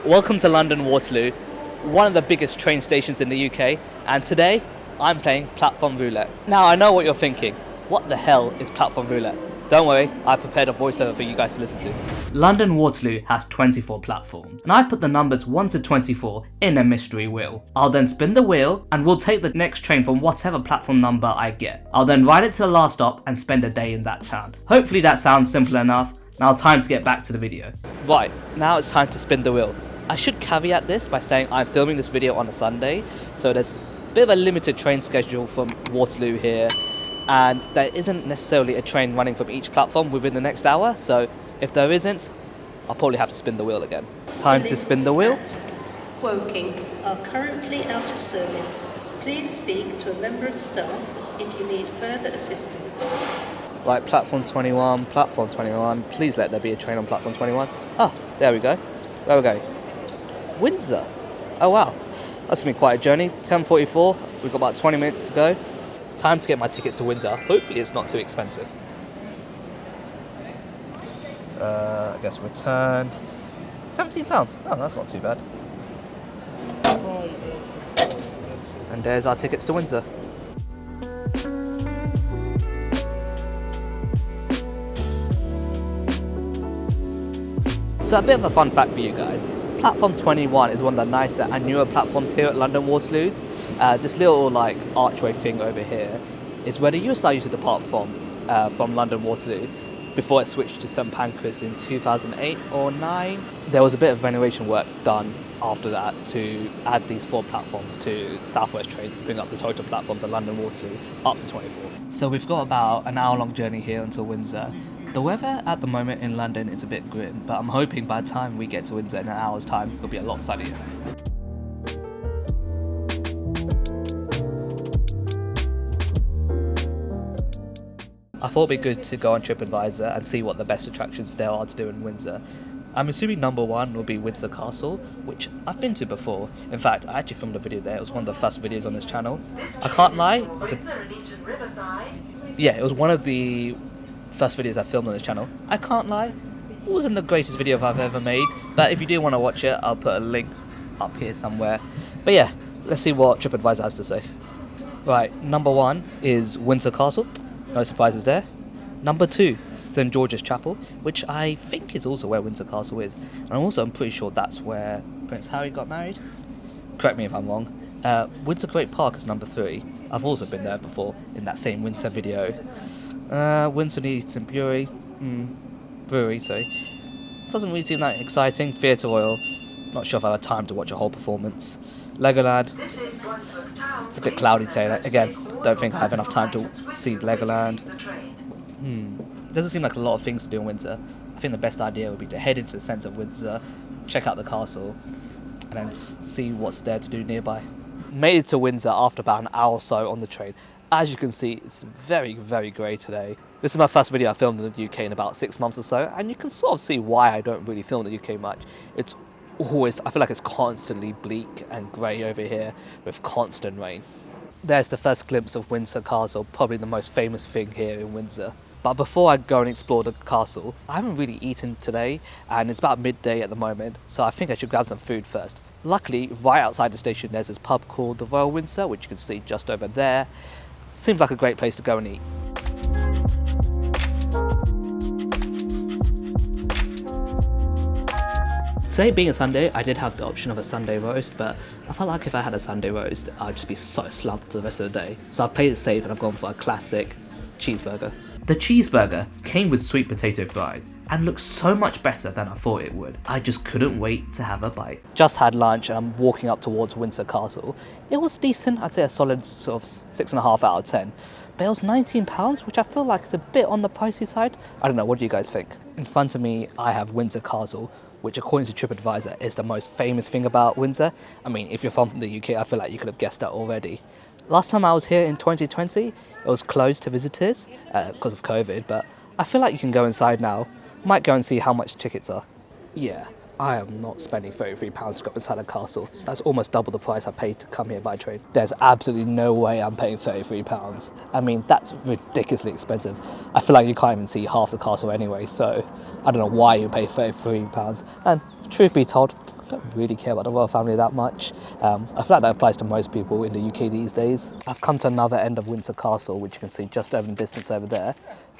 Welcome to London Waterloo, one of the biggest train stations in the UK, and today I'm playing platform roulette. Now I know what you're thinking, what the hell is platform roulette? Don't worry, I prepared a voiceover for you guys to listen to. London Waterloo has 24 platforms, and I put the numbers 1 to 24 in a mystery wheel. I'll then spin the wheel, and we'll take the next train from whatever platform number I get. I'll then ride it to the last stop and spend a day in that town. Hopefully that sounds simple enough. Now time to get back to the video. Right, now it's time to spin the wheel. I should caveat this by saying I'm filming this video on a Sunday, so there's a bit of a limited train schedule from Waterloo here, and there isn't necessarily a train running from each platform within the next hour, so if there isn't, I'll probably have to spin the wheel again. Time to spin the wheel. Woking are currently out of service. Please speak to a member of staff if you need further assistance. Right, platform 21, please let there be a train on platform 21. Oh, there we go. Where are we going? Windsor. Oh wow, that's going to be quite a journey. 10:44, we've got about 20 minutes to go. Time to get my tickets to Windsor. Hopefully it's not too expensive. I guess return. £17. Oh, that's not too bad. And there's our tickets to Windsor. So a bit of a fun fact for you guys. Platform 21 is one of the nicer and newer platforms here at London Waterloos. This little like archway thing over here is where the USR used to depart from London Waterloo before it switched to St Pancras in 2008 or 9. There was a bit of renovation work done after that to add these 4 platforms to South West trains to bring up the total platforms at London Waterloo up to 24. So we've got about an hour-long journey here until Windsor. The weather at the moment in London is a bit grim, but I'm hoping by the time we get to Windsor in an hour's time, it'll be a lot sunnier. I thought it'd be good to go on TripAdvisor and see what the best attractions there are to do in Windsor. I'm assuming number 1 will be Windsor Castle, which I've been to before. In fact, I actually filmed a video there. It was one of the first videos on this channel. I can't lie. It was one of the first videos I filmed on this channel. I can't lie, it wasn't the greatest video I've ever made, but if you do want to watch it, I'll put a link up here somewhere. But yeah, let's see what TripAdvisor has to say. Right, number 1 is Windsor Castle, no surprises there. Number 2, St George's Chapel, which I think is also where Windsor Castle is, and I'm pretty sure that's where Prince Harry got married. Correct me if I'm wrong. Windsor Great Park is number 3. I've also been there before in that same Windsor video. Windsor St Brewery, doesn't really seem that exciting. Theatre Royal, not sure if I had time to watch a whole performance. Legoland, it's a bit cloudy today. Again, don't think I have enough time to see Legoland. Doesn't seem like a lot of things to do in Windsor. I think the best idea would be to head into the centre of Windsor, check out the castle, and then see what's there to do nearby. Made it to Windsor after about an hour or so on the train. As you can see, it's very, very grey today. This is my first video I filmed in the UK in about 6 months or so, and you can sort of see why I don't really film in the UK much. It's always, I feel like it's constantly bleak and grey over here with constant rain. There's the first glimpse of Windsor Castle, probably the most famous thing here in Windsor. But before I go and explore the castle, I haven't really eaten today, and it's about midday at the moment, so I think I should grab some food first. Luckily, right outside the station there's this pub called the Royal Windsor, which you can see just over there. Seems like a great place to go and eat. Today being a Sunday, I did have the option of a Sunday roast, but I felt like if I had a Sunday roast, I'd just be so slumped for the rest of the day. So I've played it safe and I've gone for a classic cheeseburger. The cheeseburger came with sweet potato fries and looked so much better than I thought it would. I just couldn't wait to have a bite. Just had lunch and I'm walking up towards Windsor Castle. It was decent, I'd say a solid sort of 6.5 out of 10. But it was £19, which I feel like is a bit on the pricey side. I don't know, what do you guys think? In front of me, I have Windsor Castle, which according to TripAdvisor is the most famous thing about Windsor. I mean, if you're from the UK, I feel like you could have guessed that already. Last time I was here in 2020, it was closed to visitors because of COVID, but I feel like you can go inside now. Might go and see how much tickets are. Yeah, I am not spending £33 to go inside a castle. That's almost double the price I paid to come here by train. There's absolutely no way I'm paying £33. I mean, that's ridiculously expensive. I feel like you can't even see half the castle anyway, so I don't know why you pay £33. And truth be told, I don't really care about the royal family that much. I feel like that applies to most people in the UK these days. I've come to another end of Windsor Castle, which you can see just over in the distance over there.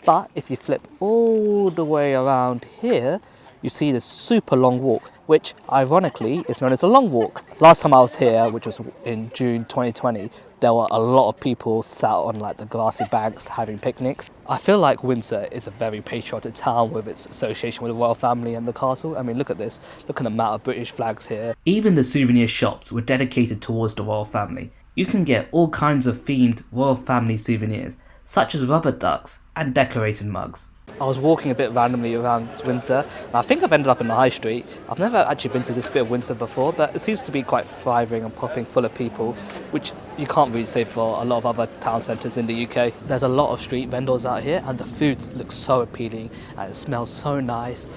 But if you flip all the way around here, you see this super long walk, which ironically is known as the Long Walk. Last time I was here, which was in June 2020, there were a lot of people sat on like the grassy banks having picnics. I feel like Windsor is a very patriotic town with its association with the royal family and the castle. I mean, look at this. Look at the amount of British flags here. Even the souvenir shops were dedicated towards the royal family. You can get all kinds of themed royal family souvenirs, such as rubber ducks and decorated mugs. I was walking a bit randomly around Windsor, and I think I've ended up in the High Street. I've never actually been to this bit of Windsor before, but it seems to be quite thriving and popping, full of people, which you can't really say for a lot of other town centres in the UK. There's a lot of street vendors out here, and the food looks so appealing, and it smells so nice,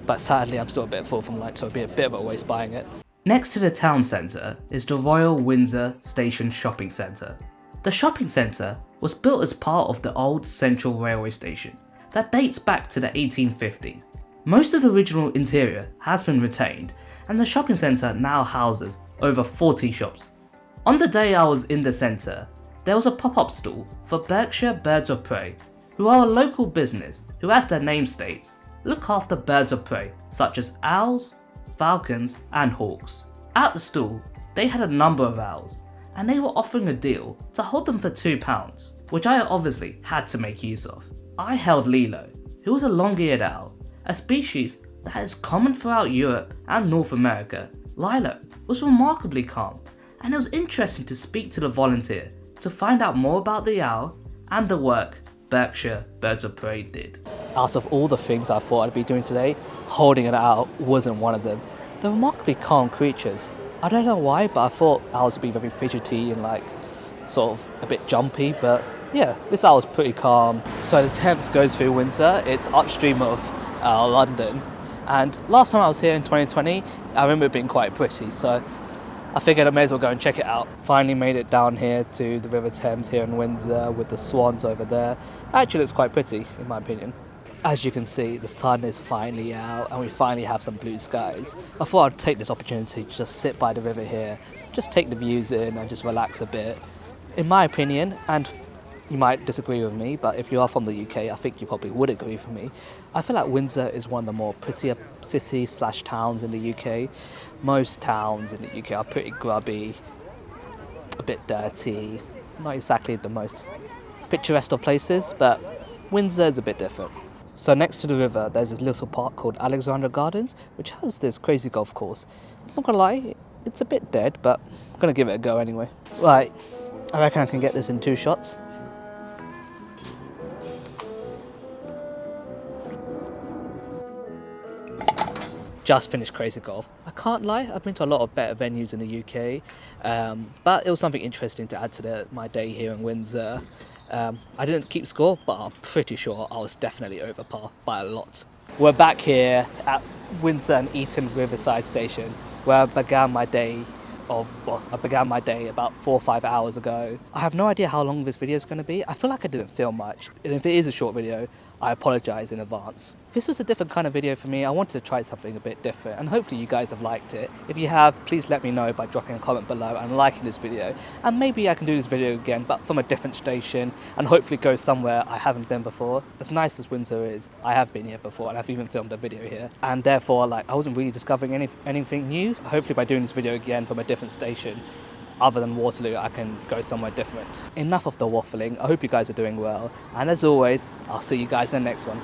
but sadly I'm still a bit full from lunch, so it'd be a bit of a waste buying it. Next to the town centre is the Royal Windsor Station Shopping Centre. The shopping centre was built as part of the old Central Railway Station that dates back to the 1850s. Most of the original interior has been retained, and the shopping centre now houses over 40 shops. On the day I was in the centre, there was a pop-up stall for Berkshire Birds of Prey, who are a local business who, as their name states, look after birds of prey such as owls, falcons and hawks. At the stall, they had a number of owls, and they were offering a deal to hold them for £2, which I obviously had to make use of. I held Lilo, who was a long-eared owl, a species that is common throughout Europe and North America. Lilo was remarkably calm, and it was interesting to speak to the volunteer to find out more about the owl and the work Berkshire Birds of Prey did. Out of all the things I thought I'd be doing today, holding an owl wasn't one of them. They're remarkably calm creatures. I don't know why, but I thought owls would be very fidgety and like sort of a bit jumpy, but yeah, this owl was pretty calm. So the Thames goes through Windsor. It's upstream of London, and last time I was here in 2020, I remember it being quite pretty, so I figured I may as well go and check it out. Finally made it down here to the River Thames here in Windsor with the swans over there. Actually looks quite pretty in my opinion. As you can see, the sun is finally out and we finally have some blue skies. I thought I'd take this opportunity to just sit by the river here, just take the views in and just relax a bit. In my opinion, and you might disagree with me, but if you are from the UK, I think you probably would agree with me. I feel like Windsor is one of the more prettier cities/towns in the UK. Most towns in the UK are pretty grubby, a bit dirty, not exactly the most picturesque of places, but Windsor is a bit different. So next to the river, there's this little park called Alexandra Gardens, which has this crazy golf course. I'm not gonna lie, it's a bit dead, but I'm gonna give it a go anyway. Right, I reckon I can get this in 2 shots. Just finished crazy golf. I can't lie, I've been to a lot of better venues in the UK, but it was something interesting to add to my day here in Windsor. I didn't keep score, but I'm pretty sure I was definitely over par by a lot. We're back here at Windsor and Eton Riverside Station, where I began my day about 4 or 5 hours ago. I have no idea how long this video is going to be. I feel like I didn't film much, and if it is a short video, I apologise in advance. This was a different kind of video for me. I wanted to try something a bit different, and hopefully you guys have liked it. If you have, please let me know by dropping a comment below and liking this video, and maybe I can do this video again, but from a different station, and hopefully go somewhere I haven't been before. As nice as Windsor is, I have been here before, and I've even filmed a video here, and therefore I wasn't really discovering anything new. Hopefully by doing this video again from a different station, other than Waterloo, I can go somewhere different. Enough of the waffling. I hope you guys are doing well, and as always, I'll see you guys in the next one.